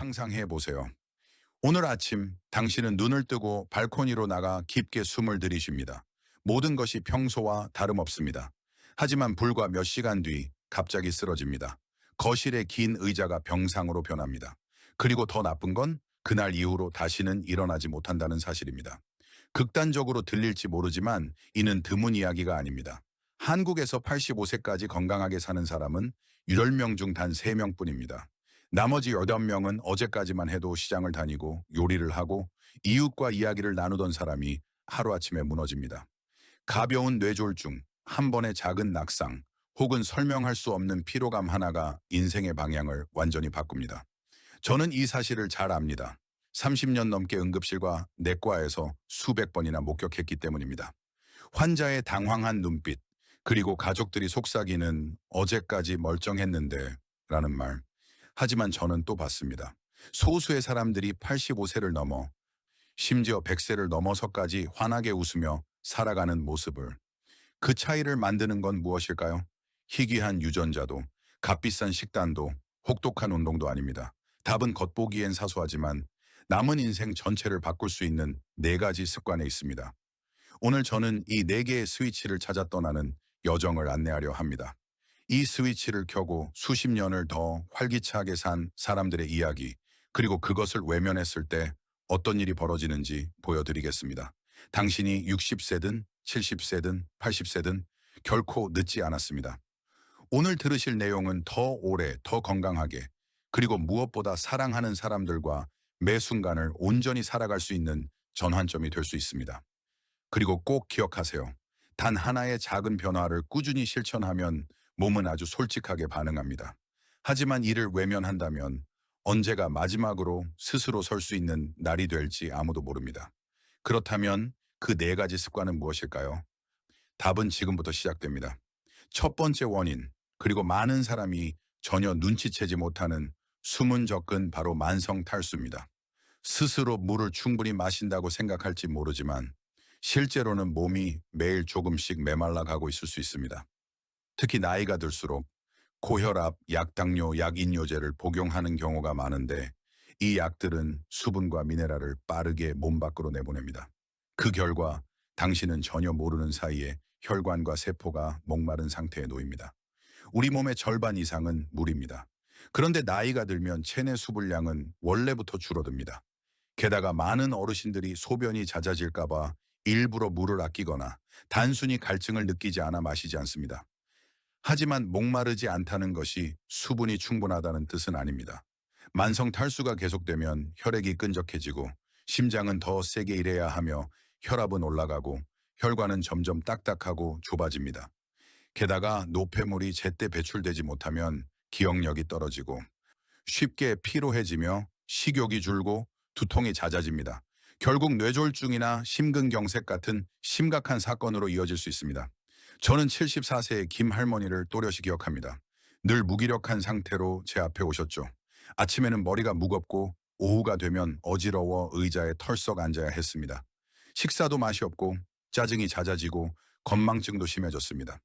상상해 보세요. 오늘 아침 당신은 눈을 뜨고 발코니로 나가 깊게 숨을 들이쉽니다. 모든 것이 평소와 다름없습니다. 하지만 불과 몇 시간 뒤 갑자기 쓰러집니다. 거실의 긴 의자가 병상으로 변합니다. 그리고 더 나쁜 건 그날 이후로 다시는 일어나지 못한다는 사실입니다. 극단적으로 들릴지 모르지만 이는 드문 이야기가 아닙니다. 한국에서 85세까지 건강하게 사는 사람은 10명 중 단 3명뿐입니다. 나머지 8명은 어제까지만 해도 시장을 다니고 요리를 하고 이웃과 이야기를 나누던 사람이 하루아침에 무너집니다. 가벼운 뇌졸중, 한 번의 작은 낙상, 혹은 설명할 수 없는 피로감 하나가 인생의 방향을 완전히 바꿉니다. 저는 이 사실을 잘 압니다. 30년 넘게 응급실과 내과에서 수백 번이나 목격했기 때문입니다. 환자의 당황한 눈빛, 그리고 가족들이 속삭이는 어제까지 멀쩡했는데 라는 말. 하지만 저는 또 봤습니다. 소수의 사람들이 85세를 넘어 심지어 100세를 넘어서까지 환하게 웃으며 살아가는 모습을. 그 차이를 만드는 건 무엇일까요? 희귀한 유전자도, 값비싼 식단도, 혹독한 운동도 아닙니다. 답은 겉보기엔 사소하지만 남은 인생 전체를 바꿀 수 있는 4가지 습관에 있습니다. 오늘 저는 이 4개의 스위치를 찾아 떠나는 여정을 안내하려 합니다. 이 스위치를 켜고 수십 년을 더 활기차게 산 사람들의 이야기, 그리고 그것을 외면했을 때 어떤 일이 벌어지는지 보여드리겠습니다. 당신이 60세든 70세든 80세든 결코 늦지 않았습니다. 오늘 들으실 내용은 더 오래, 더 건강하게, 그리고 무엇보다 사랑하는 사람들과 매 순간을 온전히 살아갈 수 있는 전환점이 될 수 있습니다. 그리고 꼭 기억하세요. 단 하나의 작은 변화를 꾸준히 실천하면 몸은 아주 솔직하게 반응합니다. 하지만 이를 외면한다면 언제가 마지막으로 스스로 설 수 있는 날이 될지 아무도 모릅니다. 그렇다면 그 4가지 습관은 무엇일까요? 답은 지금부터 시작됩니다. 첫 번째 원인, 그리고 많은 사람이 전혀 눈치채지 못하는 숨은 접근, 바로 만성 탈수입니다. 스스로 물을 충분히 마신다고 생각할지 모르지만 실제로는 몸이 매일 조금씩 메말라 가고 있을 수 있습니다. 특히 나이가 들수록 고혈압, 약당뇨, 약인뇨제를 복용하는 경우가 많은데, 이 약들은 수분과 미네랄을 빠르게 몸 밖으로 내보냅니다. 그 결과 당신은 전혀 모르는 사이에 혈관과 세포가 목마른 상태에 놓입니다. 우리 몸의 절반 이상은 물입니다. 그런데 나이가 들면 체내 수분량은 원래부터 줄어듭니다. 게다가 많은 어르신들이 소변이 잦아질까 봐 일부러 물을 아끼거나 단순히 갈증을 느끼지 않아 마시지 않습니다. 하지만 목마르지 않다는 것이 수분이 충분하다는 뜻은 아닙니다. 만성 탈수가 계속되면 혈액이 끈적해지고 심장은 더 세게 일해야 하며 혈압은 올라가고 혈관은 점점 딱딱하고 좁아집니다. 게다가 노폐물이 제때 배출되지 못하면 기억력이 떨어지고 쉽게 피로해지며 식욕이 줄고 두통이 잦아집니다. 결국 뇌졸중이나 심근경색 같은 심각한 사건으로 이어질 수 있습니다. 저는 74세의 김 할머니를 또렷이 기억합니다. 늘 무기력한 상태로 제 앞에 오셨죠. 아침에는 머리가 무겁고 오후가 되면 어지러워 의자에 털썩 앉아야 했습니다. 식사도 맛이 없고 짜증이 잦아지고 건망증도 심해졌습니다.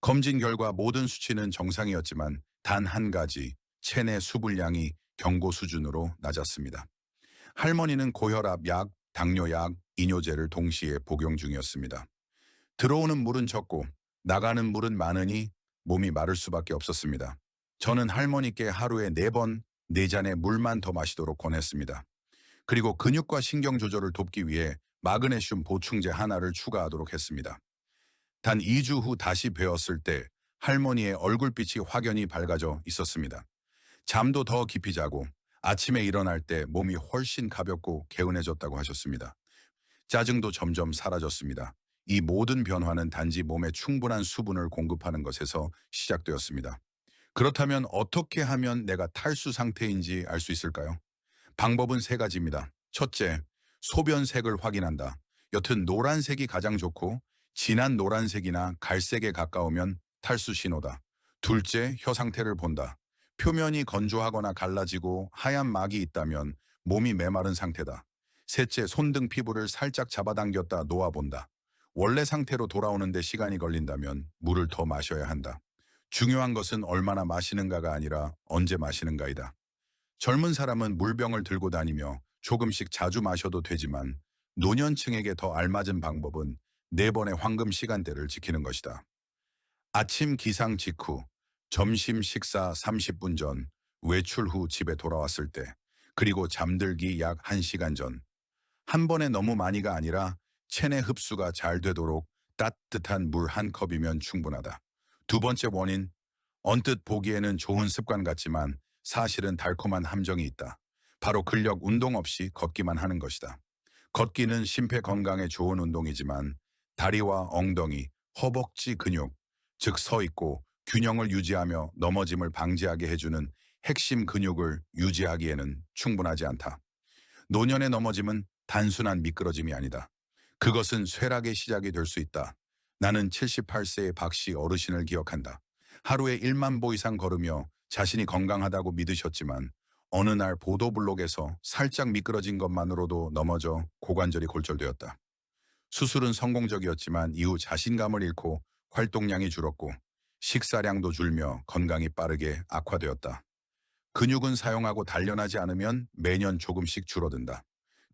검진 결과 모든 수치는 정상이었지만 단 한 가지, 체내 수분량이 경고 수준으로 낮았습니다. 할머니는 고혈압 약, 당뇨약, 이뇨제를 동시에 복용 중이었습니다. 들어오는 물은 적고 나가는 물은 많으니 몸이 마를 수밖에 없었습니다. 저는 할머니께 하루에 4번, 4잔의 물만 더 마시도록 권했습니다. 그리고 근육과 신경 조절을 돕기 위해 마그네슘 보충제 하나를 추가하도록 했습니다. 단 2주 후 다시 뵈었을 때 할머니의 얼굴빛이 확연히 밝아져 있었습니다. 잠도 더 깊이 자고 아침에 일어날 때 몸이 훨씬 가볍고 개운해졌다고 하셨습니다. 짜증도 점점 사라졌습니다. 이 모든 변화는 단지 몸에 충분한 수분을 공급하는 것에서 시작되었습니다. 그렇다면 어떻게 하면 내가 탈수 상태인지 알 수 있을까요? 방법은 3가지입니다. 첫째, 소변색을 확인한다. 옅은 노란색이 가장 좋고 진한 노란색이나 갈색에 가까우면 탈수 신호다. 둘째, 혀 상태를 본다. 표면이 건조하거나 갈라지고 하얀 막이 있다면 몸이 메마른 상태다. 셋째, 손등 피부를 살짝 잡아당겼다 놓아본다. 원래 상태로 돌아오는데 시간이 걸린다면 물을 더 마셔야 한다. 중요한 것은 얼마나 마시는가가 아니라 언제 마시는가이다. 젊은 사람은 물병을 들고 다니며 조금씩 자주 마셔도 되지만 노년층에게 더 알맞은 방법은 4번의 황금 시간대를 지키는 것이다. 아침 기상 직후, 점심 식사 30분 전, 외출 후 집에 돌아왔을 때, 그리고 잠들기 약 1시간 전. 한 번에 너무 많이가 아니라 체내 흡수가 잘 되도록 따뜻한 물 한 컵이면 충분하다. 두 번째 원인, 언뜻 보기에는 좋은 습관 같지만 사실은 달콤한 함정이 있다. 바로 근력 운동 없이 걷기만 하는 것이다. 걷기는 심폐 건강에 좋은 운동이지만 다리와 엉덩이, 허벅지 근육, 즉 서 있고 균형을 유지하며 넘어짐을 방지하게 해주는 핵심 근육을 유지하기에는 충분하지 않다. 노년의 넘어짐은 단순한 미끄러짐이 아니다. 그것은 쇠락의 시작이 될 수 있다. 나는 78세의 박씨 어르신을 기억한다. 하루에 1만 보 이상 걸으며 자신이 건강하다고 믿으셨지만 어느 날 보도블록에서 살짝 미끄러진 것만으로도 넘어져 고관절이 골절되었다. 수술은 성공적이었지만 이후 자신감을 잃고 활동량이 줄었고 식사량도 줄며 건강이 빠르게 악화되었다. 근육은 사용하고 단련하지 않으면 매년 조금씩 줄어든다.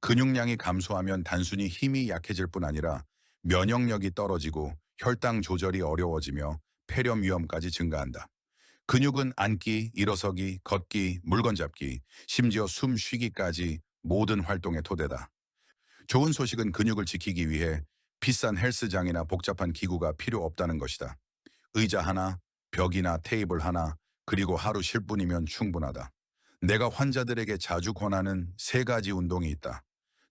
근육량이 감소하면 단순히 힘이 약해질 뿐 아니라 면역력이 떨어지고 혈당 조절이 어려워지며 폐렴 위험까지 증가한다. 근육은 앉기, 일어서기, 걷기, 물건 잡기, 심지어 숨 쉬기까지 모든 활동의 토대다. 좋은 소식은 근육을 지키기 위해 비싼 헬스장이나 복잡한 기구가 필요 없다는 것이다. 의자 하나, 벽이나 테이블 하나, 그리고 하루 쉴 뿐이면 충분하다. 내가 환자들에게 자주 권하는 3가지 운동이 있다.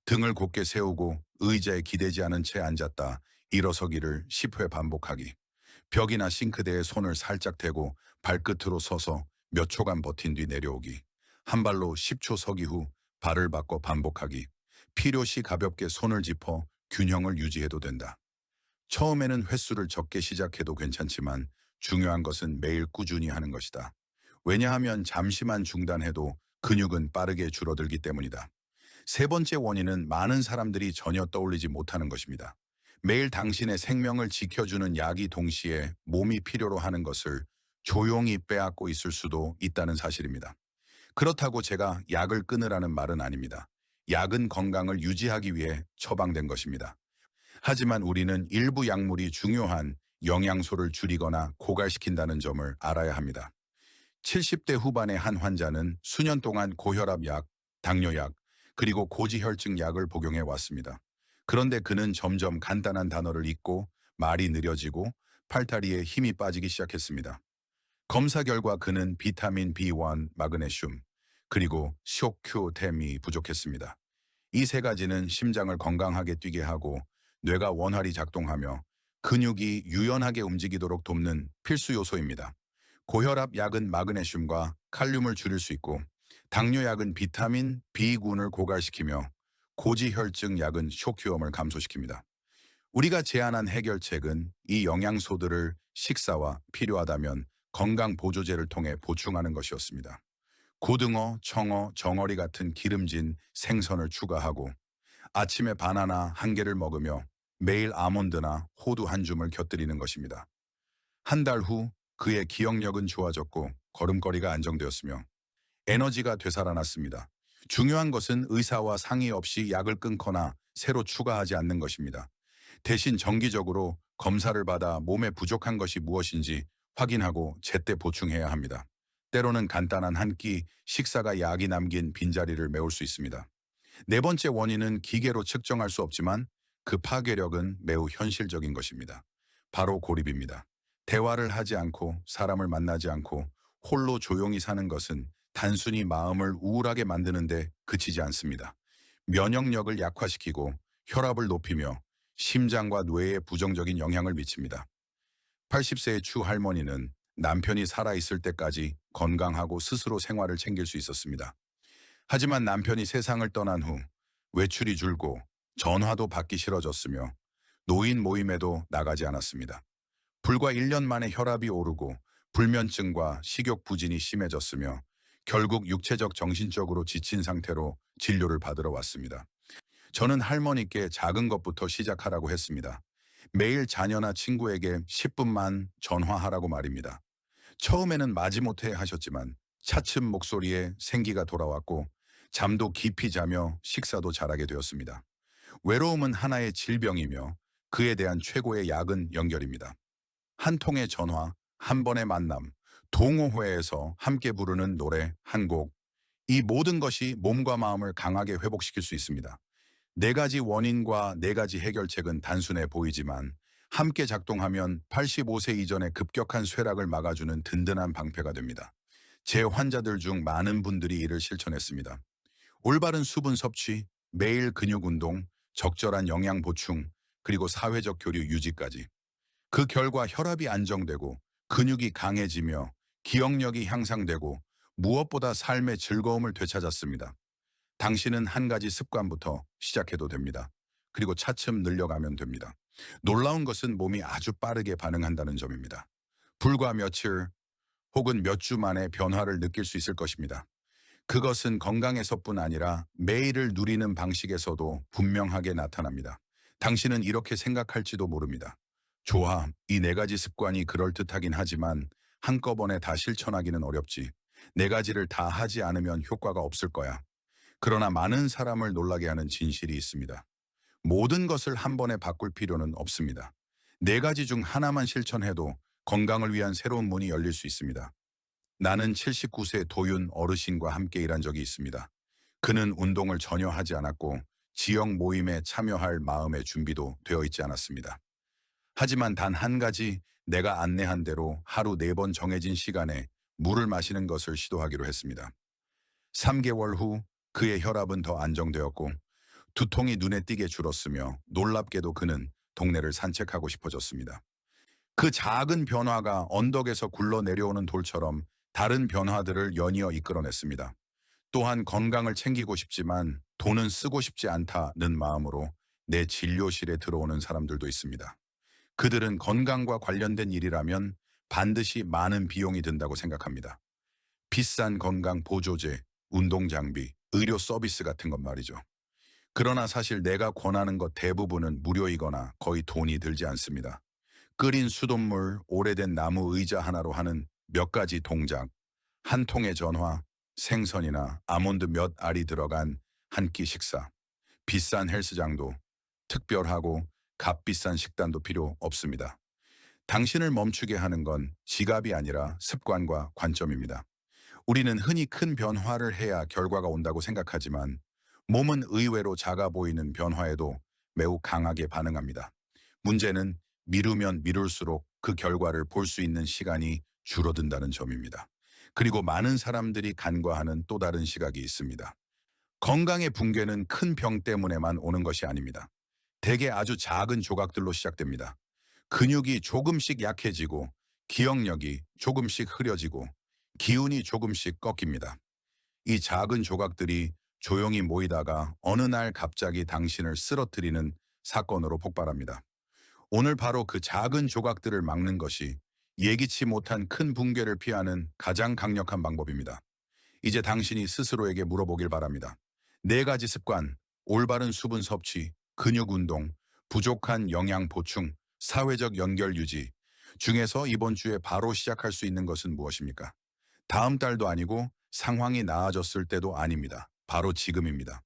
등을 곧게 세우고 의자에 기대지 않은 채 앉았다. 일어서기를 10회 반복하기. 벽이나 싱크대에 손을 살짝 대고 발끝으로 서서 몇 초간 버틴 뒤 내려오기. 한 발로 10초 서기 후 발을 바꿔 반복하기. 필요시 가볍게 손을 짚어 균형을 유지해도 된다. 처음에는 횟수를 적게 시작해도 괜찮지만 중요한 것은 매일 꾸준히 하는 것이다. 왜냐하면 잠시만 중단해도 근육은 빠르게 줄어들기 때문이다. 3번째 원인은 많은 사람들이 전혀 떠올리지 못하는 것입니다. 매일 당신의 생명을 지켜주는 약이 동시에 몸이 필요로 하는 것을 조용히 빼앗고 있을 수도 있다는 사실입니다. 그렇다고 제가 약을 끊으라는 말은 아닙니다. 약은 건강을 유지하기 위해 처방된 것입니다. 하지만 우리는 일부 약물이 중요한 영양소를 줄이거나 고갈시킨다는 점을 알아야 합니다. 70대 후반의 한 환자는 수년 동안 고혈압 약, 당뇨약, 그리고 고지혈증 약을 복용해 왔습니다. 그런데 그는 점점 간단한 단어를 잊고 말이 느려지고 팔다리에 힘이 빠지기 시작했습니다. 검사 결과 그는 비타민 B1, 마그네슘, 그리고 쇼큐템이 부족했습니다. 이 3가지는 심장을 건강하게 뛰게 하고 뇌가 원활히 작동하며 근육이 유연하게 움직이도록 돕는 필수 요소입니다. 고혈압 약은 마그네슘과 칼륨을 줄일 수 있고 당뇨약은 비타민 B군을 고갈시키며 고지혈증 약은 쇼큐엄을 감소시킵니다. 우리가 제안한 해결책은 이 영양소들을 식사와 필요하다면 건강 보조제를 통해 보충하는 것이었습니다. 고등어, 청어, 정어리 같은 기름진 생선을 추가하고 아침에 바나나 1개를 먹으며 매일 아몬드나 호두 한 줌을 곁들이는 것입니다. 한 달 후 그의 기억력은 좋아졌고 걸음걸이가 안정되었으며 에너지가 되살아났습니다. 중요한 것은 의사와 상의 없이 약을 끊거나 새로 추가하지 않는 것입니다. 대신 정기적으로 검사를 받아 몸에 부족한 것이 무엇인지 확인하고 제때 보충해야 합니다. 때로는 간단한 한 끼 식사가 약이 남긴 빈자리를 메울 수 있습니다. 4번째 원인은 기계로 측정할 수 없지만 그 파괴력은 매우 현실적인 것입니다. 바로 고립입니다. 대화를 하지 않고 사람을 만나지 않고 홀로 조용히 사는 것은 단순히 마음을 우울하게 만드는데 그치지 않습니다. 면역력을 약화시키고 혈압을 높이며 심장과 뇌에 부정적인 영향을 미칩니다. 80세의 추 할머니는 남편이 살아있을 때까지 건강하고 스스로 생활을 챙길 수 있었습니다. 하지만 남편이 세상을 떠난 후 외출이 줄고 전화도 받기 싫어졌으며 노인 모임에도 나가지 않았습니다. 불과 1년 만에 혈압이 오르고 불면증과 식욕 부진이 심해졌으며 결국 육체적 정신적으로 지친 상태로 진료를 받으러 왔습니다. 저는 할머니께 작은 것부터 시작하라고 했습니다. 매일 자녀나 친구에게 10분만 전화하라고 말입니다. 처음에는 마지못해 하셨지만 차츰 목소리에 생기가 돌아왔고 잠도 깊이 자며 식사도 잘하게 되었습니다. 외로움은 하나의 질병이며 그에 대한 최고의 약은 연결입니다. 한 통의 전화, 한 번의 만남, 동호회에서 함께 부르는 노래 한 곡, 이 모든 것이 몸과 마음을 강하게 회복시킬 수 있습니다. 네 가지 원인과 네 가지 해결책은 단순해 보이지만 함께 작동하면 85세 이전의 급격한 쇠락을 막아주는 든든한 방패가 됩니다. 제 환자들 중 많은 분들이 이를 실천했습니다. 올바른 수분 섭취, 매일 근육 운동, 적절한 영양 보충, 그리고 사회적 교류 유지까지. 그 결과 혈압이 안정되고 근육이 강해지며 기억력이 향상되고 무엇보다 삶의 즐거움을 되찾았습니다. 당신은 한 가지 습관부터 시작해도 됩니다. 그리고 차츰 늘려가면 됩니다. 놀라운 것은 몸이 아주 빠르게 반응한다는 점입니다. 불과 며칠 혹은 몇 주 만에 변화를 느낄 수 있을 것입니다. 그것은 건강에서뿐 아니라 매일을 누리는 방식에서도 분명하게 나타납니다. 당신은 이렇게 생각할지도 모릅니다. 좋아, 이 네 가지 습관이 그럴듯하긴 하지만 한꺼번에 다 실천하기는 어렵지. 네 가지를 다 하지 않으면 효과가 없을 거야. 그러나 많은 사람을 놀라게 하는 진실이 있습니다. 모든 것을 한 번에 바꿀 필요는 없습니다. 네 가지 중 하나만 실천해도 건강을 위한 새로운 문이 열릴 수 있습니다. 나는 79세 도윤 어르신과 함께 일한 적이 있습니다. 그는 운동을 전혀 하지 않았고 지역 모임에 참여할 마음의 준비도 되어 있지 않았습니다. 하지만 단 한 가지 내가 안내한 대로 하루 4번 정해진 시간에 물을 마시는 것을 시도하기로 했습니다. 3개월 후 그의 혈압은 더 안정되었고 두통이 눈에 띄게 줄었으며 놀랍게도 그는 동네를 산책하고 싶어졌습니다. 그 작은 변화가 언덕에서 굴러 내려오는 돌처럼 다른 변화들을 연이어 이끌어냈습니다. 또한 건강을 챙기고 싶지만 돈은 쓰고 싶지 않다는 마음으로 내 진료실에 들어오는 사람들도 있습니다. 그들은 건강과 관련된 일이라면 반드시 많은 비용이 든다고 생각합니다. 비싼 건강 보조제, 운동 장비, 의료 서비스 같은 것 말이죠. 그러나 사실 내가 권하는 것 대부분은 무료이거나 거의 돈이 들지 않습니다. 끓인 수돗물, 오래된 나무 의자 하나로 하는 몇 가지 동작, 한 통의 전화, 생선이나 아몬드 몇 알이 들어간 한 끼 식사, 비싼 헬스장도 특별하고 값비싼 식단도 필요 없습니다. 당신을 멈추게 하는 건 지갑이 아니라 습관과 관점입니다. 우리는 흔히 큰 변화를 해야 결과가 온다고 생각하지만 몸은 의외로 작아 보이는 변화에도 매우 강하게 반응합니다. 문제는 미루면 미룰수록 그 결과를 볼 수 있는 시간이 줄어든다는 점입니다. 그리고 많은 사람들이 간과하는 또 다른 시각이 있습니다. 건강의 붕괴는 큰 병 때문에만 오는 것이 아닙니다. 대개 아주 작은 조각들로 시작됩니다. 근육이 조금씩 약해지고 기억력이 조금씩 흐려지고 기운이 조금씩 꺾입니다. 이 작은 조각들이 조용히 모이다가 어느 날 갑자기 당신을 쓰러뜨리는 사건으로 폭발합니다. 오늘 바로 그 작은 조각들을 막는 것이 예기치 못한 큰 붕괴를 피하는 가장 강력한 방법입니다. 이제 당신이 스스로에게 물어보길 바랍니다. 네 가지 습관, 올바른 수분 섭취, 근육 운동, 부족한 영양 보충, 사회적 연결 유지 중에서 이번 주에 바로 시작할 수 있는 것은 무엇입니까? 다음 달도 아니고 상황이 나아졌을 때도 아닙니다. 바로 지금입니다.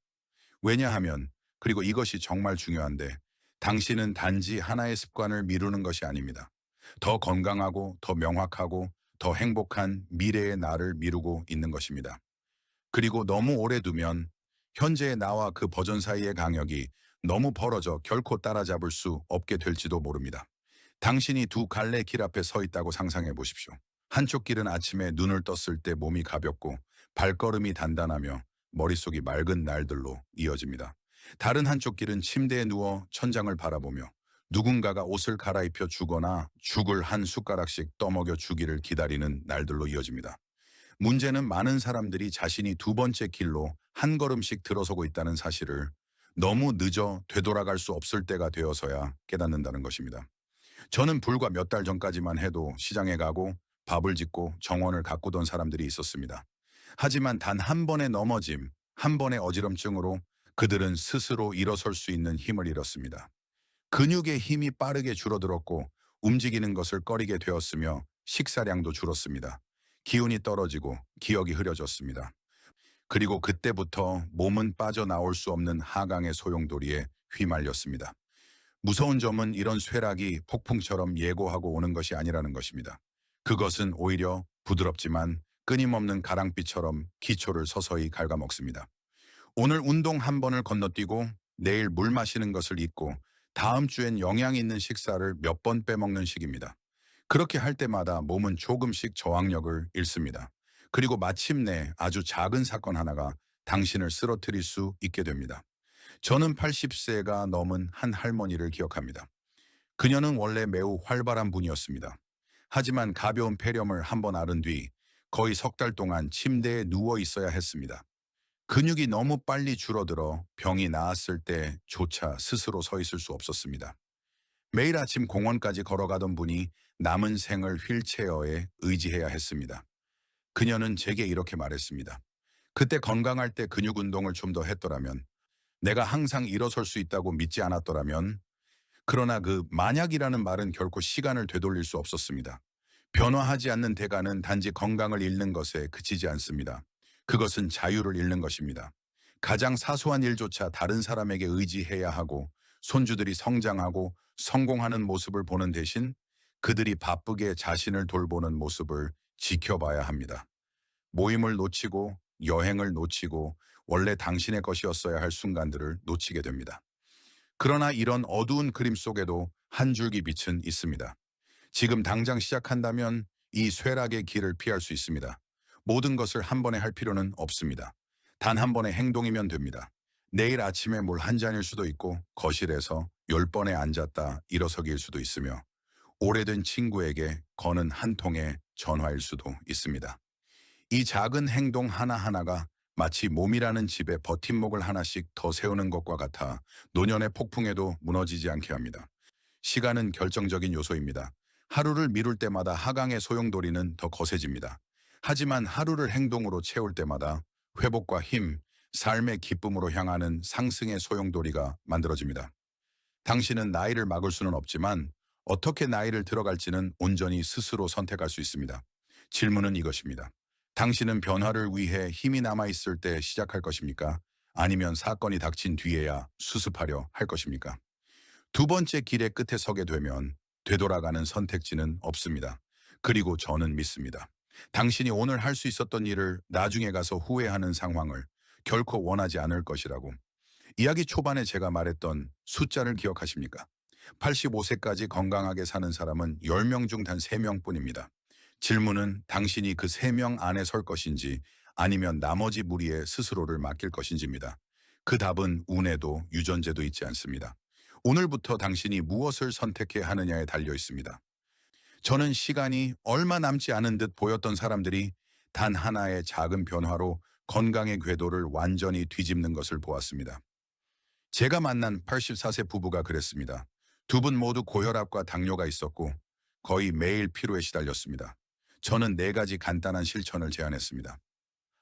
왜냐하면, 그리고 이것이 정말 중요한데, 당신은 단지 하나의 습관을 미루는 것이 아닙니다. 더 건강하고 더 명확하고 더 행복한 미래의 나를 미루고 있는 것입니다. 그리고 너무 오래 두면 현재의 나와 그 버전 사이의 간격이 너무 벌어져 결코 따라잡을 수 없게 될지도 모릅니다. 당신이 두 갈래 길 앞에 서 있다고 상상해 보십시오. 한쪽 길은 아침에 눈을 떴을 때 몸이 가볍고 발걸음이 단단하며 머릿속이 맑은 날들로 이어집니다. 다른 한쪽 길은 침대에 누워 천장을 바라보며 누군가가 옷을 갈아입혀 주거나 죽을 한 숟가락씩 떠먹여 주기를 기다리는 날들로 이어집니다. 문제는 많은 사람들이 자신이 두 번째 길로 한 걸음씩 들어서고 있다는 사실을 너무 늦어 되돌아갈 수 없을 때가 되어서야 깨닫는다는 것입니다. 저는 불과 몇 달 전까지만 해도 시장에 가고 밥을 짓고 정원을 가꾸던 사람들이 있었습니다. 하지만 단 한 번의 넘어짐, 한 번의 어지럼증으로 그들은 스스로 일어설 수 있는 힘을 잃었습니다. 근육의 힘이 빠르게 줄어들었고 움직이는 것을 꺼리게 되었으며 식사량도 줄었습니다. 기운이 떨어지고 기억이 흐려졌습니다. 그리고 그때부터 몸은 빠져나올 수 없는 하강의 소용돌이에 휘말렸습니다. 무서운 점은 이런 쇠락이 폭풍처럼 예고하고 오는 것이 아니라는 것입니다. 그것은 오히려 부드럽지만 끊임없는 가랑비처럼 기초를 서서히 갉아먹습니다. 오늘 운동 한 번을 건너뛰고 내일 물 마시는 것을 잊고 다음 주엔 영양 있는 식사를 몇 번 빼먹는 식입니다. 그렇게 할 때마다 몸은 조금씩 저항력을 잃습니다. 그리고 마침내 아주 작은 사건 하나가 당신을 쓰러뜨릴 수 있게 됩니다. 저는 80세가 넘은 한 할머니를 기억합니다. 그녀는 원래 매우 활발한 분이었습니다. 하지만 가벼운 폐렴을 한 번 앓은 뒤 거의 석 달 동안 침대에 누워 있어야 했습니다. 근육이 너무 빨리 줄어들어 병이 나았을 때조차 스스로 서 있을 수 없었습니다. 매일 아침 공원까지 걸어가던 분이 남은 생을 휠체어에 의지해야 했습니다. 그녀는 제게 이렇게 말했습니다. 그때 건강할 때 근육 운동을 좀 더 했더라면, 내가 항상 일어설 수 있다고 믿지 않았더라면, 그러나 그 만약이라는 말은 결코 시간을 되돌릴 수 없었습니다. 변화하지 않는 대가는 단지 건강을 잃는 것에 그치지 않습니다. 그것은 자유를 잃는 것입니다. 가장 사소한 일조차 다른 사람에게 의지해야 하고 손주들이 성장하고 성공하는 모습을 보는 대신 그들이 바쁘게 자신을 돌보는 모습을 지켜봐야 합니다. 모임을 놓치고 여행을 놓치고 원래 당신의 것이었어야 할 순간들을 놓치게 됩니다. 그러나 이런 어두운 그림 속에도 한 줄기 빛은 있습니다. 지금 당장 시작한다면 이 쇠락의 길을 피할 수 있습니다. 모든 것을 한 번에 할 필요는 없습니다. 단 한 번의 행동이면 됩니다. 내일 아침에 물 한 잔일 수도 있고 거실에서 10번에 앉았다 일어서기일 수도 있으며 오래된 친구에게 거는 한 통의 전화일 수도 있습니다. 이 작은 행동 하나하나가 마치 몸이라는 집에 버팀목을 하나씩 더 세우는 것과 같아 노년의 폭풍에도 무너지지 않게 합니다. 시간은 결정적인 요소입니다. 하루를 미룰 때마다 하강의 소용돌이는 더 거세집니다. 하지만 하루를 행동으로 채울 때마다 회복과 힘, 삶의 기쁨으로 향하는 상승의 소용돌이가 만들어집니다. 당신은 나이를 막을 수는 없지만 어떻게 나이를 들어갈지는 온전히 스스로 선택할 수 있습니다. 질문은 이것입니다. 당신은 변화를 위해 힘이 남아있을 때 시작할 것입니까? 아니면 사건이 닥친 뒤에야 수습하려 할 것입니까? 두 번째 길의 끝에 서게 되면 되돌아가는 선택지는 없습니다. 그리고 저는 믿습니다. 당신이 오늘 할 수 있었던 일을 나중에 가서 후회하는 상황을 결코 원하지 않을 것이라고. 이야기 초반에 제가 말했던 숫자를 기억하십니까? 85세까지 건강하게 사는 사람은 10명 중 단 3명뿐입니다. 질문은 당신이 그 3명 안에 설 것인지 아니면 나머지 무리에 스스로를 맡길 것인지입니다. 그 답은 운에도 유전제도 있지 않습니다. 오늘부터 당신이 무엇을 선택해야 하느냐에 달려 있습니다. 저는 시간이 얼마 남지 않은 듯 보였던 사람들이 단 하나의 작은 변화로 건강의 궤도를 완전히 뒤집는 것을 보았습니다. 제가 만난 84세 부부가 그랬습니다. 두 분 모두 고혈압과 당뇨가 있었고 거의 매일 피로에 시달렸습니다. 저는 4가지 간단한 실천을 제안했습니다.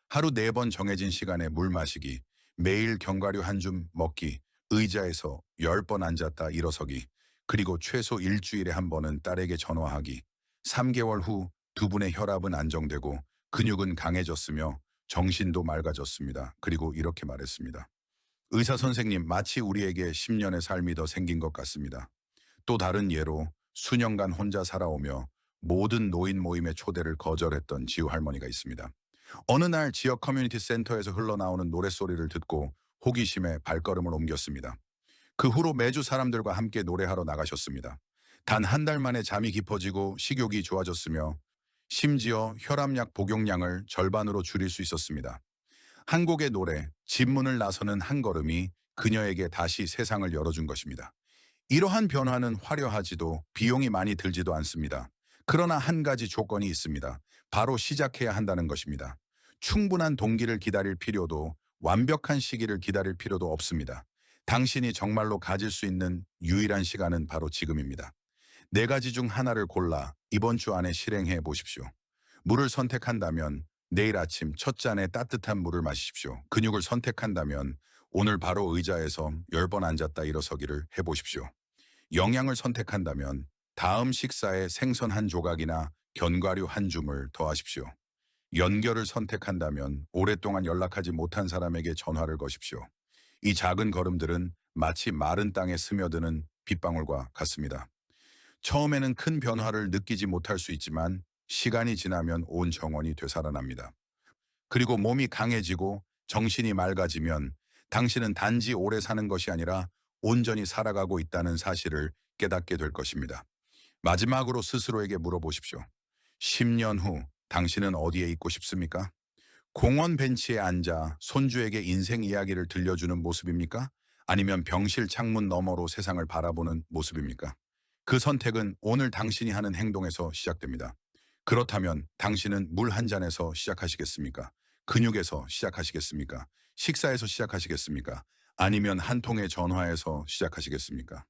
하루 4번 정해진 시간에 물 마시기, 매일 견과류 한 줌 먹기, 의자에서 10번 앉았다 일어서기, 그리고 최소 일주일에 한 번은 딸에게 전화하기. 3개월 후 두 분의 혈압은 안정되고 근육은 강해졌으며 정신도 맑아졌습니다. 그리고 이렇게 말했습니다. 의사 선생님, 마치 우리에게 10년의 삶이 더 생긴 것 같습니다. 또 다른 예로 수년간 혼자 살아오며 모든 노인 모임의 초대를 거절했던 지우 할머니가 있습니다. 어느 날 지역 커뮤니티 센터에서 흘러나오는 노랫소리를 듣고 호기심에 발걸음을 옮겼습니다. 그 후로 매주 사람들과 함께 노래하러 나가셨습니다. 단 한 달 만에 잠이 깊어지고 식욕이 좋아졌으며 심지어 혈압약 복용량을 절반으로 줄일 수 있었습니다. 한 곡의 노래, 집문을 나서는 한 걸음이 그녀에게 다시 세상을 열어준 것입니다. 이러한 변화는 화려하지도 비용이 많이 들지도 않습니다. 그러나 한 가지 조건이 있습니다. 바로 시작해야 한다는 것입니다. 충분한 동기를 기다릴 필요도 완벽한 시기를 기다릴 필요도 없습니다. 당신이 정말로 가질 수 있는 유일한 시간은 바로 지금입니다. 4가지 중 하나를 골라 이번 주 안에 실행해 보십시오. 물을 선택한다면 내일 아침 첫 잔에 따뜻한 물을 마십시오. 근육을 선택한다면 오늘 바로 의자에서 10번 앉았다 일어서기를 해보십시오. 영양을 선택한다면 다음 식사에 생선 한 조각이나 견과류 한 줌을 더하십시오. 연결을 선택한다면 오랫동안 연락하지 못한 사람에게 전화를 거십시오. 이 작은 걸음들은 마치 마른 땅에 스며드는 빗방울과 같습니다. 처음에는 큰 변화를 느끼지 못할 수 있지만 시간이 지나면 온 정원이 되살아납니다. 그리고 몸이 강해지고 정신이 맑아지면 당신은 단지 오래 사는 것이 아니라 온전히 살아가고 있다는 사실을 깨닫게 될 것입니다. 마지막으로 스스로에게 물어보십시오. 10년 후 당신은 어디에 있고 싶습니까? 공원 벤치에 앉아 손주에게 인생 이야기를 들려주는 모습입니까? 아니면 병실 창문 너머로 세상을 바라보는 모습입니까? 그 선택은 오늘 당신이 하는 행동에서 시작됩니다. 그렇다면 당신은 물 한 잔에서 시작하시겠습니까? 근육에서 시작하시겠습니까? 식사에서 시작하시겠습니까? 아니면 한 통의 전화에서 시작하시겠습니까?